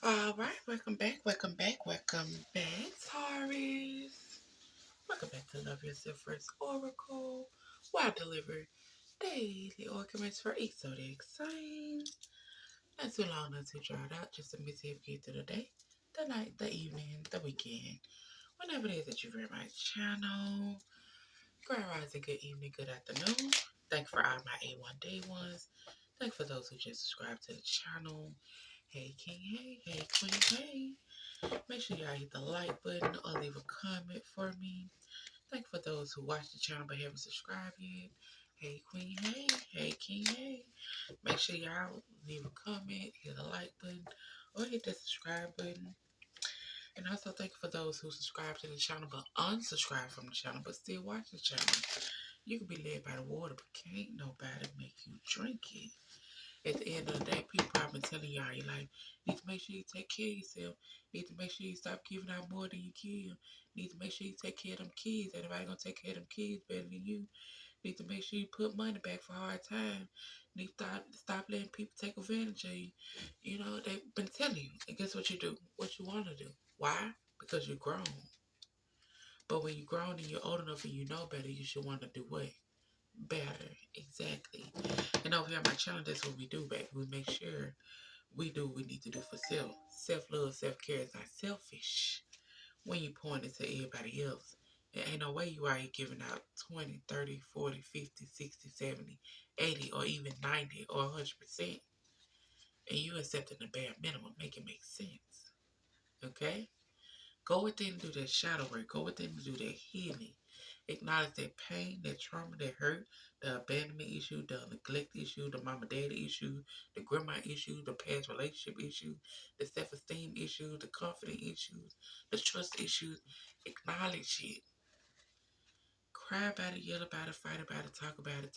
All right, welcome back, Taurus. Welcome back to Love Yourself First Oracle, where I deliver daily oracles for each zodiac sign. Not too long, not too drawn out, just a mid-tip get through the day, the night, the evening, the weekend, whenever it is that you hear my channel. Grand rising, good evening, good afternoon. Thank you for all my A1 day ones. Thank you for those who just subscribed to the channel. Hey King, hey Queen, hey. Make sure y'all hit the like button or leave a comment for me. Thank you for those who watch the channel but haven't subscribed yet. Hey Queen, hey King, hey. Make sure y'all leave a comment, hit the like button, or hit that subscribe button. And also thank you for those who subscribe to the channel but unsubscribe from the channel but still watch the channel. You can be led by the water, but can't nobody make you drink it. At the end of the day, people probably been telling y'all, you like, need to make sure you take care of yourself. Need to make sure you stop giving out more than you give. Need to make sure you take care of them kids. Anybody gonna take care of them kids better than you? Need to make sure you put money back for hard time. Need to stop letting people take advantage of you. You know, they've been telling you. And guess what you do? What you want to do. Why? Because you're grown. But when you're grown and you're old enough and you know better, you should want to do what? Better. Exactly. And over here on my channel, that's what we do, baby. We make sure we do what we need to do for self. Self-love, self-care is not selfish when you point it to everybody else. There ain't no way you out here giving out 20, 30, 40, 50, 60, 70, 80, or even 90 or 100%. And you accepting the bare minimum. Make it make sense. Okay? Go within and do that shadow work. Go within and do that healing. Acknowledge that pain, that trauma, that hurt, the abandonment issue, the neglect issue, the mama daddy issue, the grandma issue, the past relationship issue, the self-esteem issue, the confidence issues, the trust issues. Acknowledge it. Cry about it, yell about it, fight about it,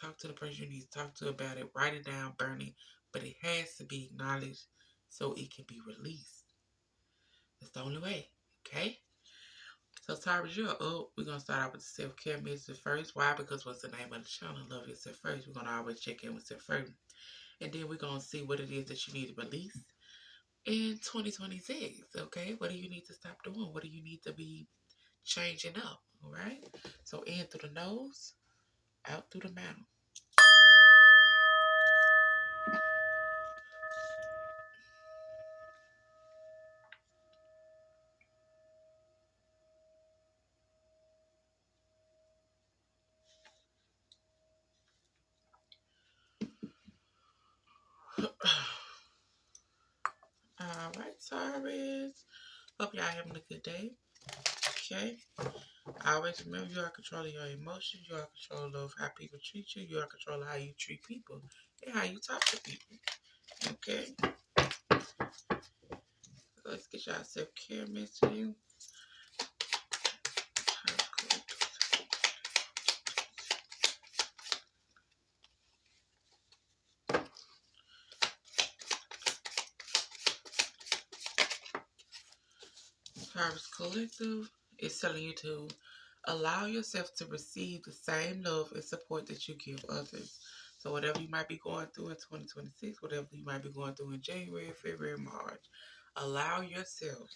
talk to the person you need to talk to about it, write it down, burn it, but it has to be acknowledged so it can be released. That's the only way, okay? So, Taurus, you're up. We're going to start out with the self-care message first. Why? Because what's the name of the channel? Love Yourself First. We're going to always check in with yourself first. And then we're going to see what it is that you need to release in 2026. Okay? What do you need to stop doing? What do you need to be changing up? All right? So, in through the nose, out through the mouth. All right, Taurus. Hope y'all having a good day. Okay? Always remember you are controlling your emotions. You are control of how people treat you. You are control of how you treat people and how you talk to people. Okay? Let's get y'all self-care message. Taurus Collective is telling you to allow yourself to receive the same love and support that you give others. So whatever you might be going through in 2026, whatever you might be going through in January, February, March, allow yourself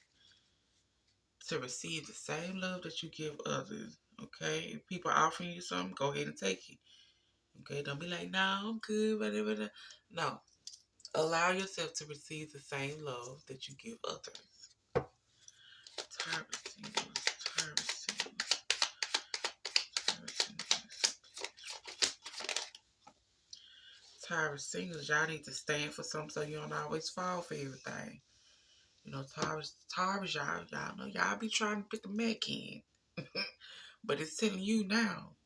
to receive the same love that you give others. Okay? If people are offering you something, go ahead and take it. Okay? Don't be like, no, I'm good, whatever. No. Allow yourself to receive the same love that you give others. Taurus singles, y'all need to stand for something so you don't always fall for everything. You know, Taurus, y'all know y'all be trying to put the Mac in. But it's telling you now,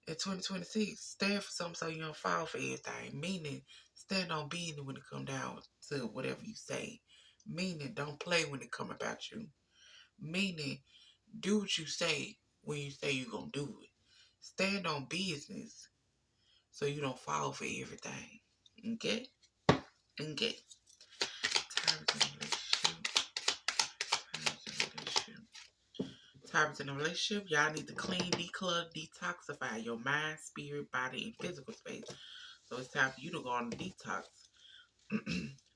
in 2026, stand for something so you don't fall for everything. Meaning, stand on business when it come down to whatever you say. Meaning, don't play when it come about you. Meaning, do what you say when you say you're going to do it. Stand on business so you don't fall for everything. Okay? Okay. Taurus in a relationship, y'all need to clean, declutter, detoxify your mind, spirit, body, and physical space. So it's time for you to go on a detox.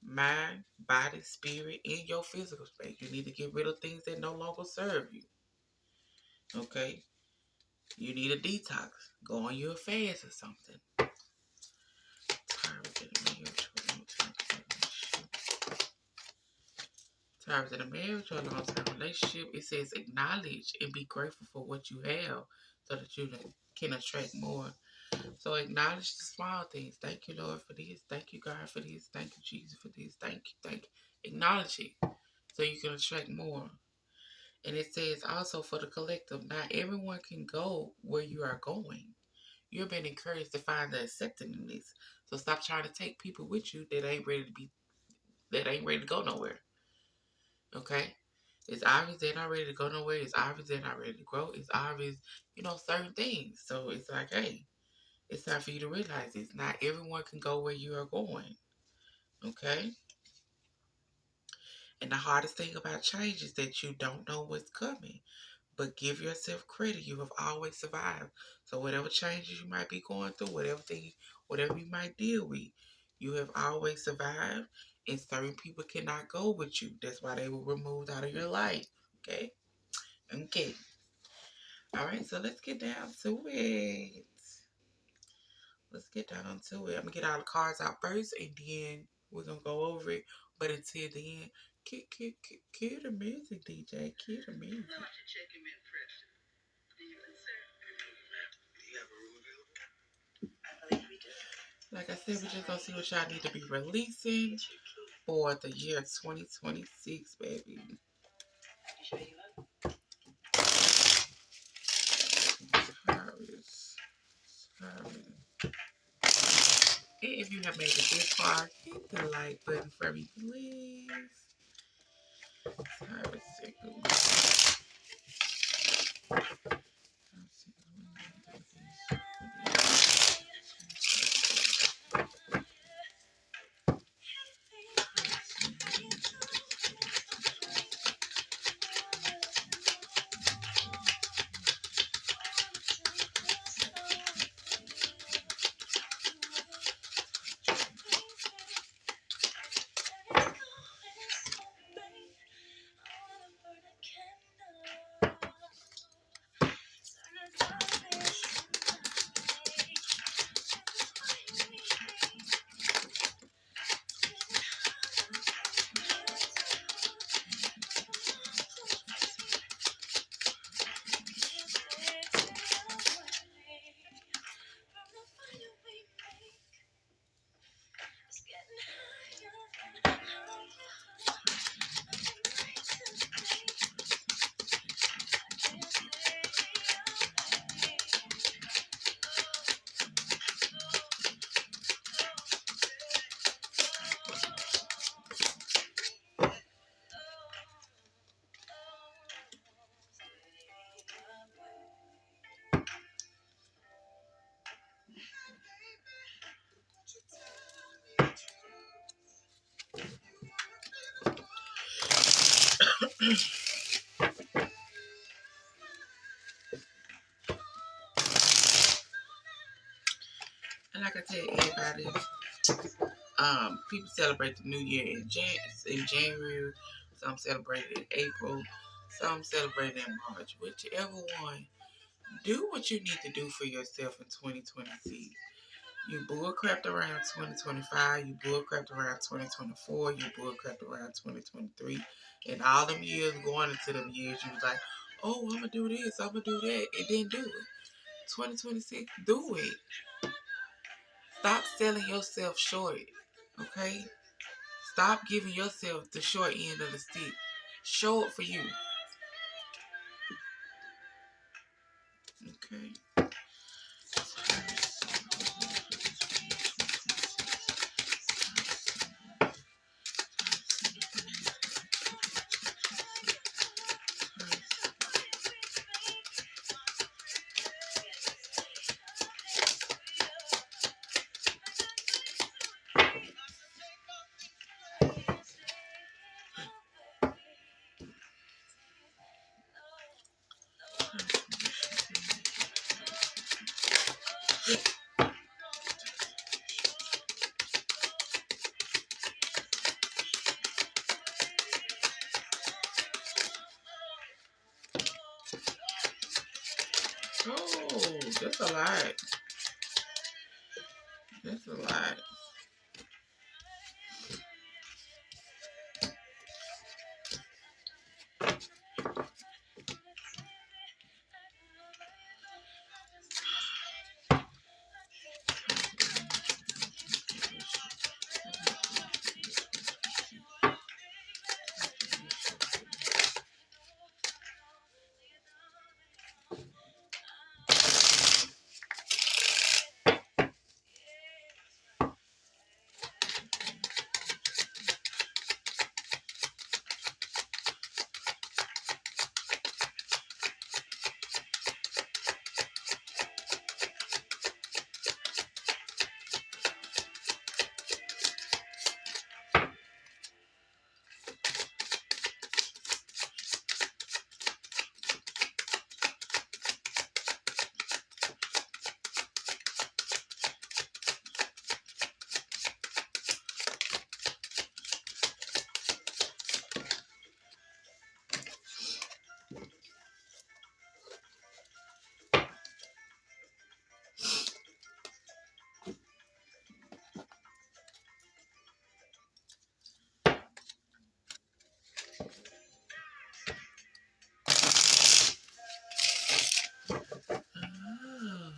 Mind, body, spirit, and your physical space. You need to get rid of things that no longer serve you. Okay? You need a detox. Go on your fast or something. Terms in a marriage or a long-term relationship, it says acknowledge and be grateful for what you have so that you can attract more. So acknowledge the small things. Thank you, Lord, for this. Thank you, God, for this. Thank you, Jesus, for this. Thank you, thank you. Acknowledge it so you can attract more. And it says also for the collective, not everyone can go where you are going. You're being encouraged to find the acceptance in this. So stop trying to take people with you that ain't ready to go nowhere. Okay? It's obvious they're not ready to go nowhere. It's obvious they're not ready to grow. It's obvious, certain things. So it's like, hey, it's time for you to realize this. Not everyone can go where you are going. Okay? And the hardest thing about change is that you don't know what's coming. But give yourself credit. You have always survived. So whatever changes you might be going through, whatever you might deal with, you have always survived. And certain people cannot go with you. That's why they were removed out of your life. Okay? Okay. All right, so let's get down to it. Let's get down to it. I'm going to get all the cards out first, and then we're going to go over it. But until then, cue the music, DJ. Cue the music. Like I said, we're just going to see what y'all need to be releasing for the year 2026, baby. Taurus. And if you have made it this far, hit the like button for me, please. Taurus. And like I tell everybody, people celebrate the new year in January, some celebrate it in April, some celebrate it in March. Whichever one, do what you need to do for yourself in 2026. You bullcrapped around 2025, you bullcrapped around 2024, you bullcrapped around 2023. And all them years going into them years, you was like, oh, I'm going to do this, I'm going to do that, and then do it. 2026, do it. Stop selling yourself short, okay? Stop giving yourself the short end of the stick. Show it for you. Okay. That's a lot. That's a lot. Oh.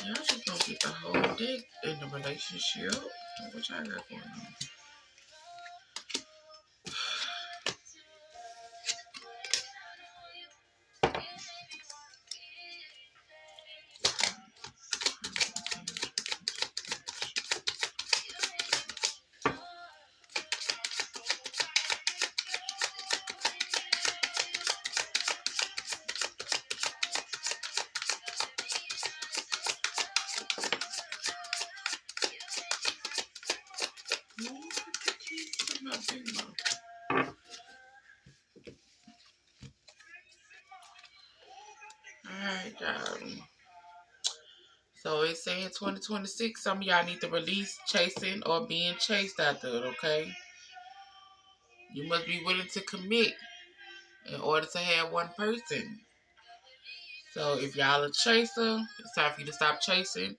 Y'all just gonna get the whole dick in the relationship. What y'all got going on? Alright, so it's saying 2026. Some of y'all need to release chasing or being chased after it, okay? You must be willing to commit in order to have one person. So if y'all a chaser, it's time for you to stop chasing.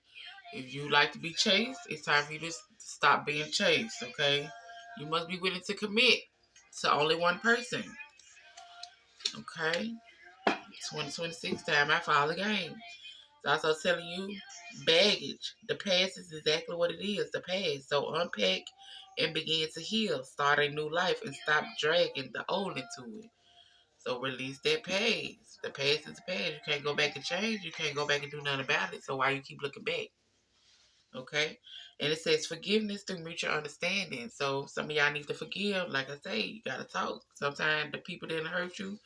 If you like to be chased, it's time for you to stop being chased, okay? You must be willing to commit to only one person, okay? 2026, time out for all the games. It's also telling you baggage. The past is exactly what it is, the past. So unpack and begin to heal. Start a new life and stop dragging the old into it. So release that past. The past is the past. You can't go back and change. You can't go back and do nothing about it. So why you keep looking back? Okay? And it says forgiveness through mutual understanding. So some of y'all need to forgive. Like I say, you gotta talk. Sometimes the people that hurt you,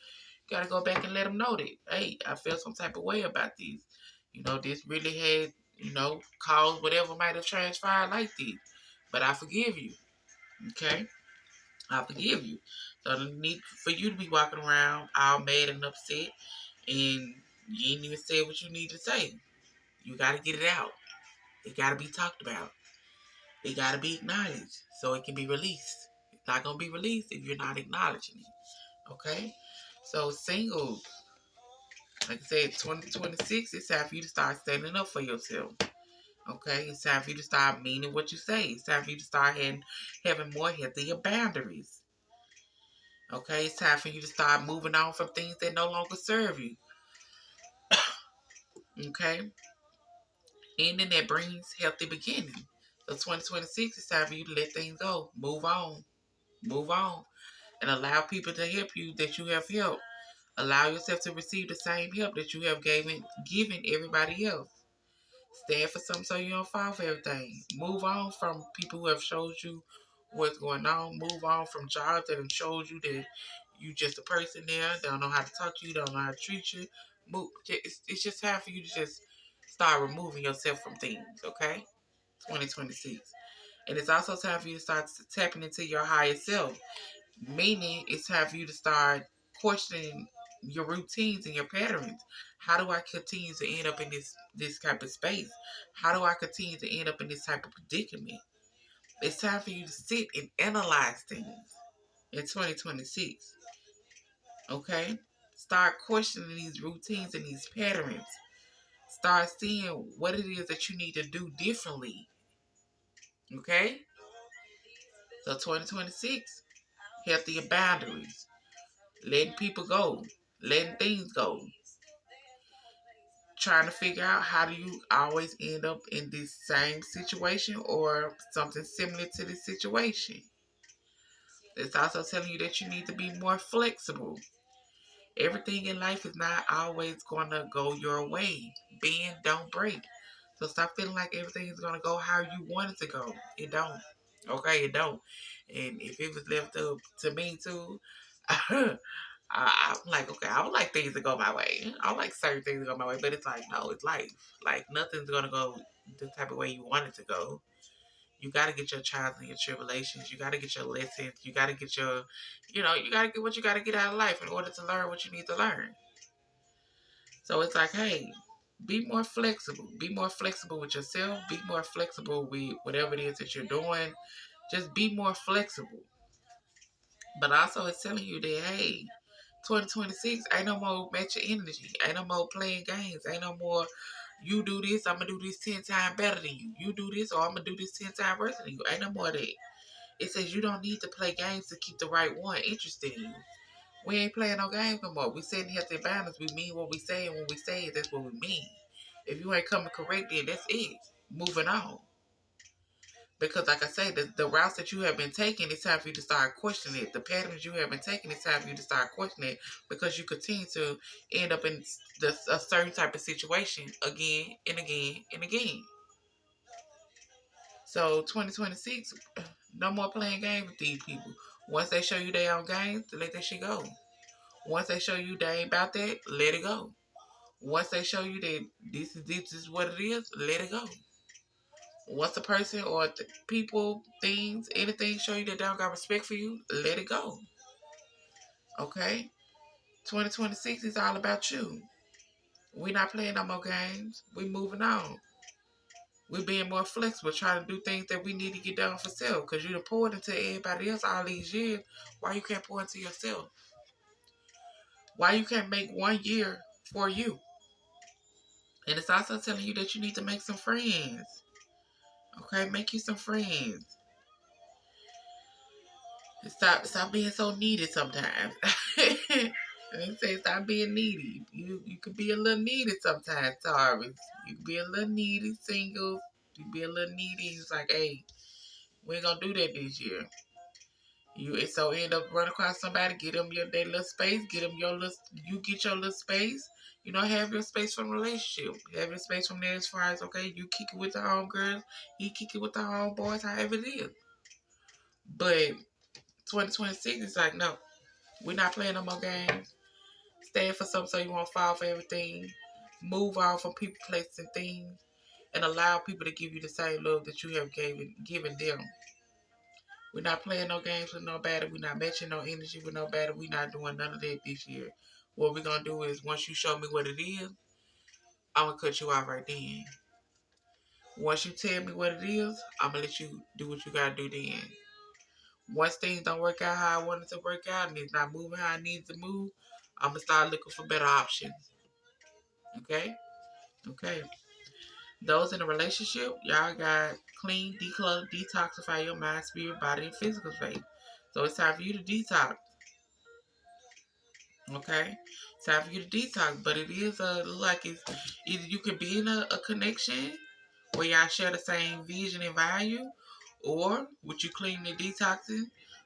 gotta go back and let them know that, hey, I feel some type of way about this. This really had, caused whatever might have transpired like this. But I forgive you. Okay? I forgive you. So the need for you to be walking around all mad and upset and you ain't even say what you need to say. You gotta get it out. It gotta be talked about. It gotta be acknowledged so it can be released. It's not gonna be released if you're not acknowledging it. Okay? So singles, like I said, 2026, it's time for you to start standing up for yourself. Okay, it's time for you to start meaning what you say. It's time for you to start having more healthier boundaries. Okay, it's time for you to start moving on from things that no longer serve you. Okay, ending that brings healthy beginning. So 2026, it's time for you to let things go. Move on, and allow people to help you that you have helped. Allow yourself to receive the same help that you have given everybody else. Stand for something so you don't fall for everything. Move on from people who have showed you what's going on. Move on from jobs that have showed you that you just a person there. They don't know how to talk to you. Don't know how to treat you. Move. It's just time for you to just start removing yourself from things. Okay, 2026, and it's also time for you to start tapping into your higher self. Meaning, it's time for you to start questioning your routines and your patterns. How do I continue to end up in this type of space? How do I continue to end up in this type of predicament? It's time for you to sit and analyze things in 2026. Okay? Start questioning these routines and these patterns. Start seeing what it is that you need to do differently. Okay? So 2026, healthier boundaries. Letting people go, letting things go, trying to figure out how do you always end up in this same situation or something similar to this situation. It's also telling you that you need to be more flexible. Everything in life is not always going to go your way. Bend, don't break. So stop feeling like everything is going to go how you want it to go. It don't. Okay, it don't. And if it was left up to me too, I'm like, okay, I would like things to go my way. I would like certain things to go my way, but it's like, no, it's life. Like, nothing's going to go the type of way you want it to go. You got to get your trials and your tribulations. You got to get your lessons. You got to get your, you got to get what you got to get out of life in order to learn what you need to learn. So it's like, hey, be more flexible. Be more flexible with yourself. Be more flexible with whatever it is that you're doing. Just be more flexible. But also, it's telling you that, hey, 2026 ain't no more matching energy. Ain't no more playing games. Ain't no more you do this, I'm gonna do this 10 times better than you. You do this or I'm gonna do this 10 times worse than you. Ain't no more of that. It says you don't need to play games to keep the right one interested in you. We ain't playing no games no more. We setting healthy boundaries. We mean what we say, and when we say it, that's what we mean. If you ain't coming correct, then that's it. Moving on. Because, like I said, the routes that you have been taking, it's time for you to start questioning it. The patterns you have been taking, it's time for you to start questioning it because you continue to end up in a certain type of situation again and again and again. So, 2026, no more playing games with these people. Once they show you they own games, let that shit go. Once they show you they ain't about that, let it go. Once they show you that this is what it is, let it go. Once a person or people, things, anything show you that they don't got respect for you, let it go. Okay? 2026 is all about you. We're not playing no more games. We're moving on. We're being more flexible, trying to do things that we need to get done for self. Because you done poured into everybody else all these years. Why you can't pour into yourself? Why you can't make 1 year for you? And it's also telling you that you need to make some friends. Okay? Make you some friends. Stop being so needy sometimes. They say stop being needy. You can be a little needy sometimes, Taurus. You can be a little needy, single. You can be a little needy. It's like, hey, we ain't gonna do that this year. So end up running across somebody, get them their little space, get them your little. You get your little space. Have your space from a relationship. Have your space from there as far as okay, you kick it with the homegirls, he kick it with the homeboys, however it is. But 2026 is like, no, we're not playing no more games. Stand for something so you won't fall for everything. Move on from people, places, and things. And allow people to give you the same love that you have given them. We're not playing no games with nobody. We're not matching no energy with nobody. We're not doing none of that this year. What we're going to do is once you show me what it is, I'm going to cut you out right then. Once you tell me what it is, I'm going to let you do what you got to do then. Once things don't work out how I want it to work out and it's not moving how I need to move, I'm gonna start looking for better options. Okay? Okay. Those in a relationship, y'all got clean, declutter, detoxify your mind, spirit, body, and physical space. So it's time for you to detox. Okay? It's time for you to detox. But it is like it's either you can be in a connection where y'all share the same vision and value, or with you cleaning and detoxing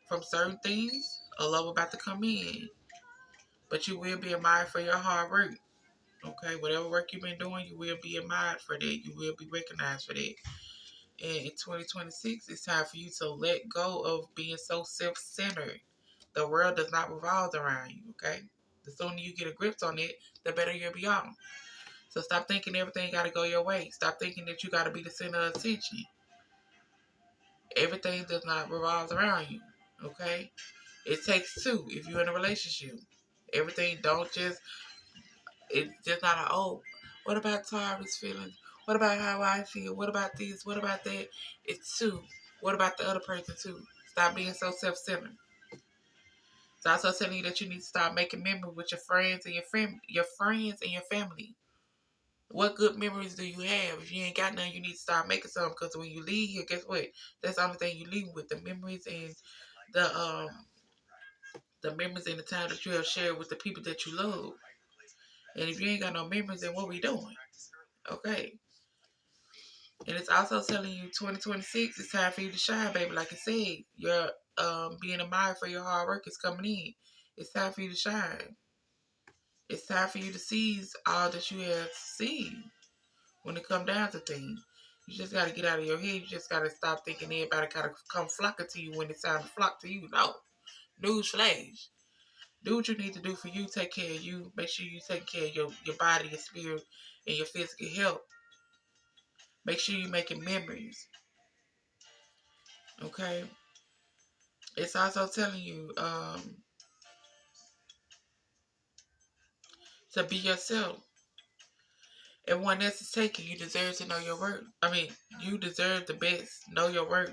from certain things, a love about to come in. But you will be admired for your hard work. Okay, whatever work you've been doing, you will be admired for that. You will be recognized for that. And in 2026, it's time for you to let go of being so self-centered. The world does not revolve around you, okay? The sooner you get a grip on it, the better you'll be on. So stop thinking everything got to go your way. Stop thinking that you got to be the center of attention. Everything does not revolve around you, okay? It takes two if you're in a relationship. Everything don't just, it's just not a, oh, what about Taurus feelings? What about how I feel? What about this? What about that? It's two. What about the other person too? Stop being so self-centered. It's also telling you that you need to start making memories with your friends and your friends and your family. What good memories do you have? If you ain't got none, you need to start making some. Because when you leave here, guess what? That's the only thing you leave with, the memories and the um the memories and the time that you have shared with the people that you love. And if you ain't got no memories, then what we doing? Okay. And it's also telling you 2026, it's time for you to shine, baby. Like I said, you're being admired for your hard work is coming in. It's time for you to shine. It's time for you to seize all that you have seen when it come down to things. You just got to get out of your head. You just got to stop thinking everybody got to come flocking to you when it's time to flock to you. No. News flash. Do what you need to do for you. Take care of you. Make sure you take care of your body, your spirit, and your physical health. Make sure you're making memories. Okay? It's also telling you to be yourself. Everyone else is taking. You deserve to know your worth. I mean, you deserve the best. Know your worth.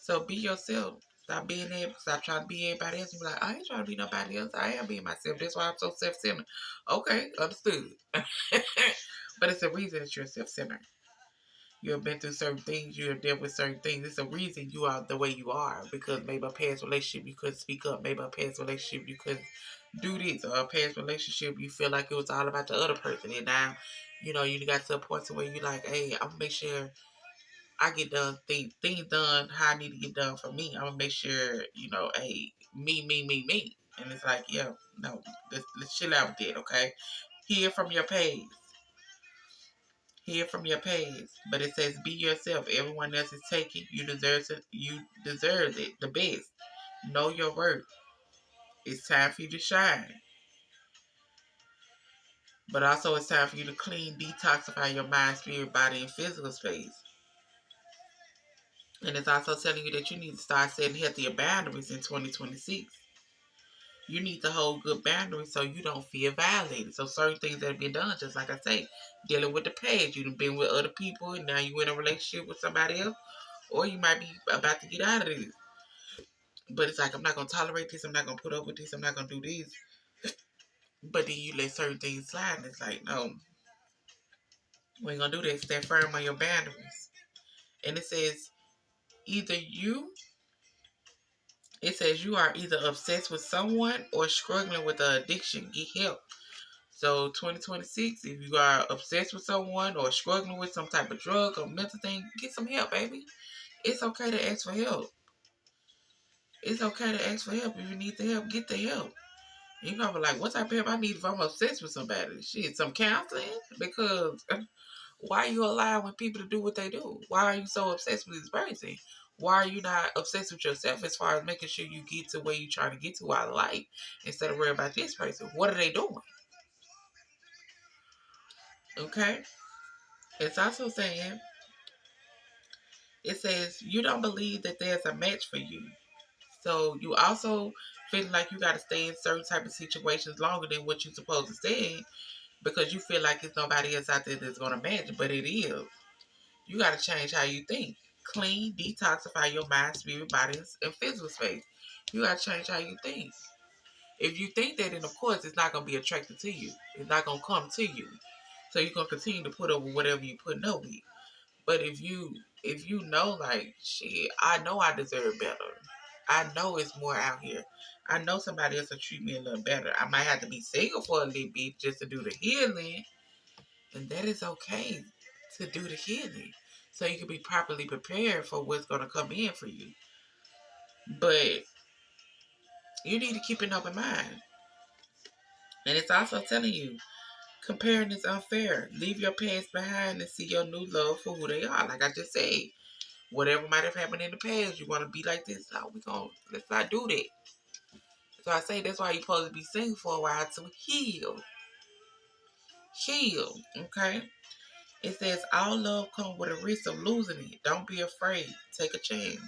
So be yourself. Stop being there. Stop trying to be everybody else. And be like, I ain't trying to be nobody else. I am being myself. That's why I'm so self-centered. Okay, understood. But it's a reason that you're self-centered. You have been through certain things. You have dealt with certain things. It's a reason you are the way you are. Because maybe a past relationship you couldn't speak up. Maybe a past relationship you couldn't do this. Or a past relationship you feel like it was all about the other person. And now, you got to a point to where you're like, hey, I'm going to make sure I get done things done how I need to get done for me. I'm gonna make sure, hey, me. And it's like, yeah, no, let's chill out with that, okay? Hear from your past. Hear from your past. But it says be yourself. Everyone else is taking. You deserve it. The best. Know your worth. It's time for you to shine. But also it's time for you to clean, detoxify your mind, spirit, body, and physical space. And it's also telling you that you need to start setting healthier boundaries in 2026. You need to hold good boundaries so you don't feel violated. So certain things that have been done, just like I say, dealing with the past. You've been with other people and now you're in a relationship with somebody else. Or you might be about to get out of this. But it's like, I'm not going to tolerate this. I'm not going to put up with this. I'm not going to do this. But then you let certain things slide. And it's like, no, we ain't going to do that. Stand firm on your boundaries. And either you, it says you are either obsessed with someone or struggling with an addiction. Get help. So 2026, if you are obsessed with someone or struggling with some type of drug or mental thing, get some help, baby. It's okay to ask for help. It's okay to ask for help. If you need the help, get the help. You probably like, what type of help I need if I'm obsessed with somebody? Shit, some counseling? Because why are you allowing people to do what they do? Why are you so obsessed with this person? Why are you not obsessed with yourself as far as making sure you get to where you're trying to get to out of life instead of worrying about this person? What are they doing? Okay? It's also saying, it says you don't believe that there's a match for you. So you also feel like you got to stay in certain type of situations longer than what you're supposed to stay in because you feel like there's nobody else out there that's going to match, but it is. You got to change how you think. Clean, detoxify your mind, spirit, body, and physical space. You got to change how you think. If you think that, then of course it's not gonna be attracted to you. It's not gonna come to you. So you're gonna continue to put up with whatever you putting up with. But if you know like shit, I know I deserve better. I know it's more out here. I know somebody else will treat me a little better. I might have to be single for a little bit just to do the healing. And that is okay to do the healing. So you can be properly prepared for what's gonna come in for you. But you need to keep an open mind. And it's also telling you, comparing is unfair. Leave your past behind and see your new love for who they are. Like I just said, whatever might have happened in the past, you want to be like this. Oh, let's not do that. So I say that's why you're supposed to be single for a while to heal. Heal, okay? It says all love comes with a risk of losing it. Don't be afraid. Take a chance.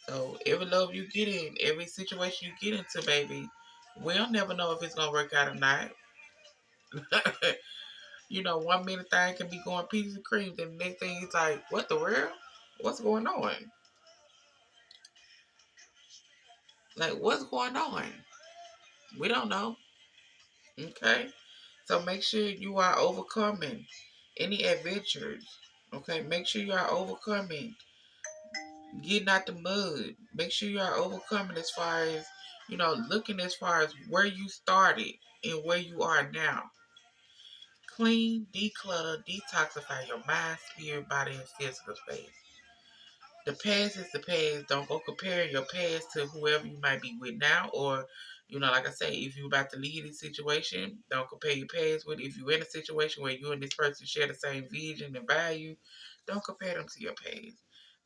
So every love you get in, every situation you get into, baby, we'll never know if it's gonna work out or not. You know, 1 minute thing can be going peaches and cream, then the next thing is like, what the world? What's going on? Like, what's going on? We don't know. Okay? So make sure you are overcoming any adventures. Okay? Make sure you are overcoming getting out the mud. Make sure you are overcoming as far as, looking as far as where you started and where you are now. Clean, declutter, detoxify your mind, spirit, body, and physical space. The past is the past. Don't go comparing your past to whoever you might be with now. Or, like I say, if you're about to leave this situation, don't compare your past with. If you're in a situation where you and this person share the same vision and value, don't compare them to your past.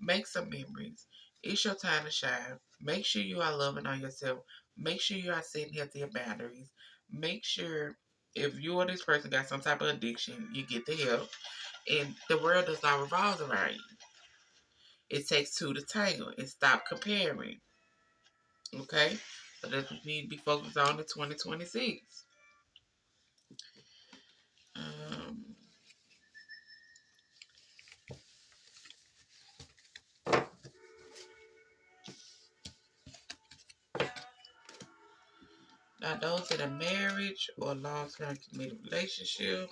Make some memories. It's your time to shine. Make sure you are loving on yourself. Make sure you are setting healthy boundaries. Make sure if you or this person got some type of addiction, you get the help. And the world does not revolve around you. It takes two to tangle and stop comparing. Okay? So that's what we need to be focused on in 2026. Um, Now, those in a marriage or long-term committed relationship,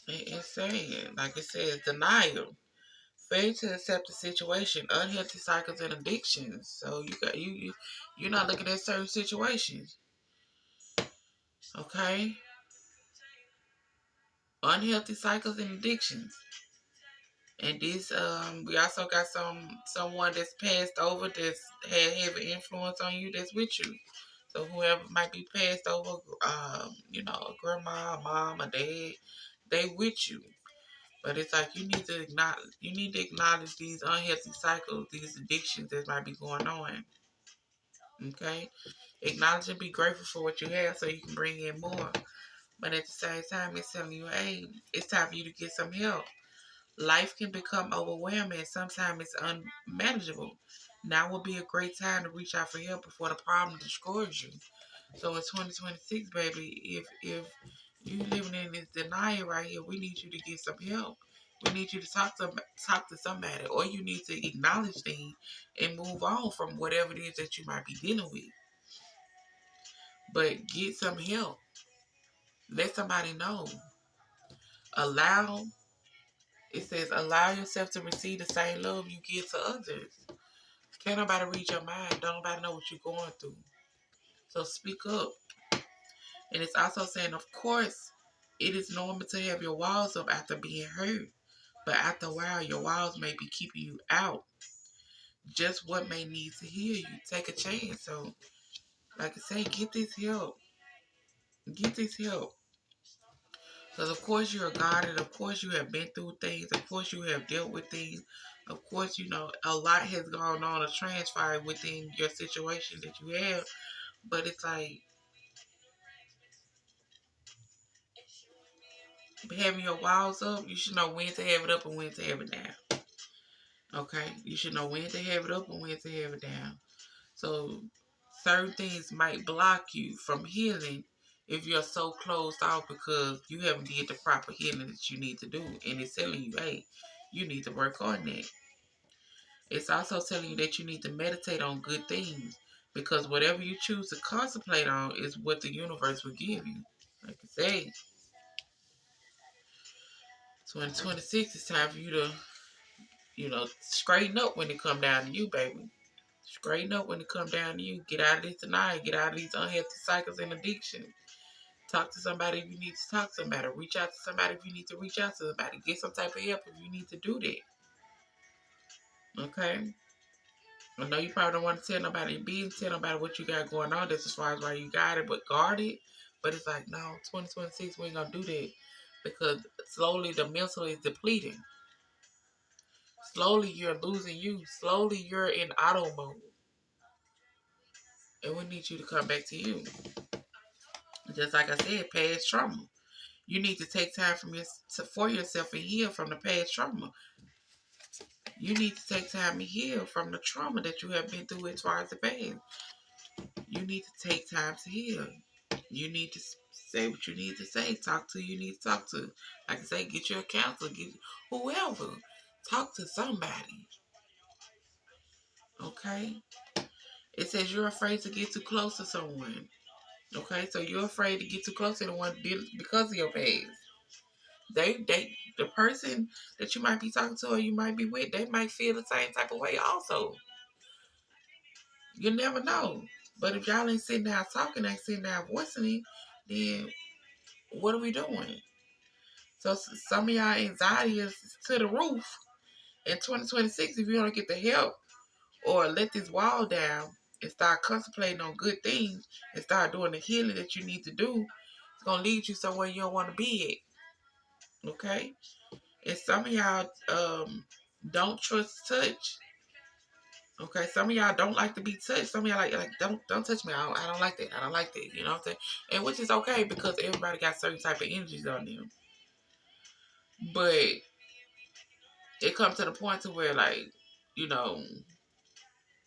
it's saying, like it says, denial, failure to accept the situation, unhealthy cycles and addictions. So you're not looking at certain situations, okay? Unhealthy cycles and addictions. And this, we also got someone that's passed over that's had heavy influence on you that's with you. So whoever might be passed over, a grandma, a mom, a dad, they with you. But it's like you need to acknowledge these unhealthy cycles, these addictions that might be going on. Okay? Acknowledge and be grateful for what you have so you can bring in more. But at the same time, it's telling you, hey, it's time for you to get some help. Life can become overwhelming and sometimes it's unmanageable. Now would be a great time to reach out for help before the problem destroys you. So in 2026, baby, if you living in this denial right here, we need you to get some help. We need you to talk to somebody, or you need to acknowledge things and move on from whatever it is that you might be dealing with. But get some help. Let somebody know. Allow It says allow yourself to receive the same love you give to others. Can't nobody read your mind. Don't nobody know what you're going through. So speak up. And it's also saying, of course, it is normal to have your walls up after being hurt. But after a while, your walls may be keeping you out. Just what may need to heal you. Take a chance. So, like I say, get this help. Get this help. Because of course you're guarded. Of course you have been through things. Of course you have dealt with things. Of course, a lot has gone on or transpired within your situation that you have. But it's like having your walls up, you should know when to have it up and when to have it down. Okay? You should know when to have it up and when to have it down. So certain things might block you from healing if you're so closed off because you haven't did the proper healing that you need to do. And it's telling you, hey, you need to work on that. It's also telling you that you need to meditate on good things, because whatever you choose to contemplate on is what the universe will give you. Like I say, 2026 is time for you to, straighten up when it come down to you, baby. Straighten up when it come down to you. Get out of this tonight. Get out of these unhealthy cycles and addiction. Talk to somebody if you need to talk to somebody. Reach out to somebody if you need to reach out to somebody. Get some type of help if you need to do that. Okay? I know you probably don't want to tell nobody your business, tell nobody what you got going on. That's as far as why you got it, but guard it. But it's like, no, 2026, we ain't going to do that. Because slowly the mental is depleting. Slowly you're losing you. Slowly you're in auto mode. And we need you to come back to you. Just like I said, past trauma. You need to take time for yourself and heal from the past trauma. You need to take time to heal from the trauma that you have been through as far as the past. You need to take time to heal. You need to say what you need to say. Talk to who you need to talk to. Like I say, get your counselor, get whoever. Talk to somebody. Okay? It says you're afraid to get too close to someone. Okay? So you're afraid to get too close to the one because of your past. The person that you might be talking to or you might be with, they might feel the same type of way also. You never know. But if y'all ain't sitting down talking, ain't sitting down voicing it, then what are we doing? So some of y'all anxiety is to the roof. In 2026, if you don't get the help or let this wall down and start contemplating on good things and start doing the healing that you need to do, it's going to lead you somewhere you don't want to be at. Okay? And some of y'all don't trust touch. Okay, some of y'all don't like to be touched. Some of y'all like don't touch me. I don't like that. I don't like that. You know what I'm saying? And which is okay because everybody got certain type of energies on them. But it comes to the point to where like, you know,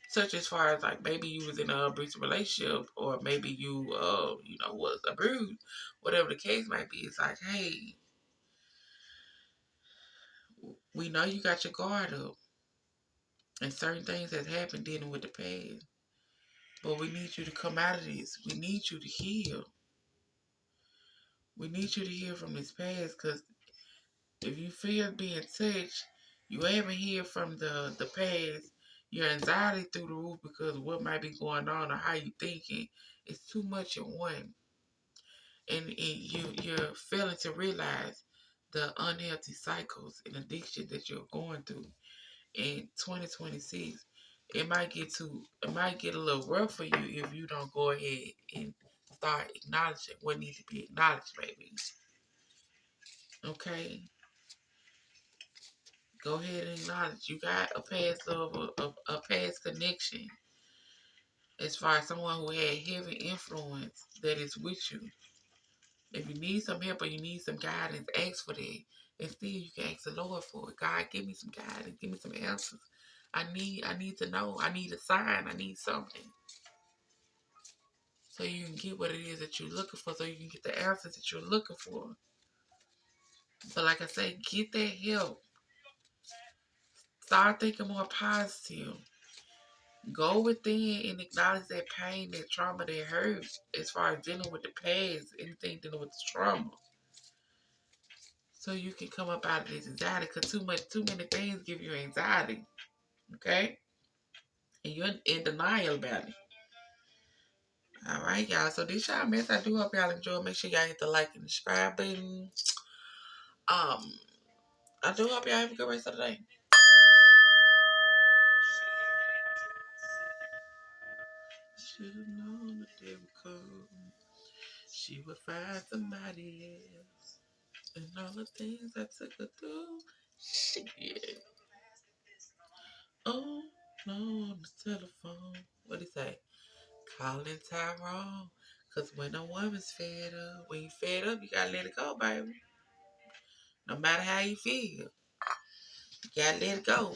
such as far as like maybe you was in an abusive relationship or maybe you was abused, whatever the case might be. It's like, hey, we know you got your guard up, and certain things has happened dealing with the past. But we need you to come out of this. We need you to heal. We need you to heal from this past because if you feel being touched, you haven't healed from the past. Your anxiety through the roof because of what might be going on or how you thinking. It's too much in one. And you're failing to realize the unhealthy cycles and addiction that you're going through in 2026. It might get a little rough for you if you don't go ahead and start acknowledging what needs to be acknowledged, baby. Okay? Go ahead and acknowledge you got a past love, a past connection as far as someone who had heavy influence that is with you. If you need some help or you need some guidance, ask for that. And still you can ask the Lord for it. God, give me some guidance, give me some answers. I need to know. I need a sign. I need something. So you can get what it is that you're looking for, so you can get the answers that you're looking for. But like I say, get that help. Start thinking more positive. Go within and acknowledge that pain, that trauma, that hurt as far as dealing with the past, anything dealing with the trauma. So you can come up out of this anxiety because too many things give you anxiety. Okay? And you're in denial about it. Alright, y'all. So this y'all mess. I do hope y'all enjoy. Make sure y'all hit the like and subscribe button. I do hope y'all have a good rest of the day. Should have known that they would come. She would find somebody else. And all the things I took her through. Shit. Oh, no, on the telephone. What'd he say? Calling Tyrone. Because when a woman's fed up, when you fed up, you gotta let it go, baby. No matter how you feel. You gotta let it go.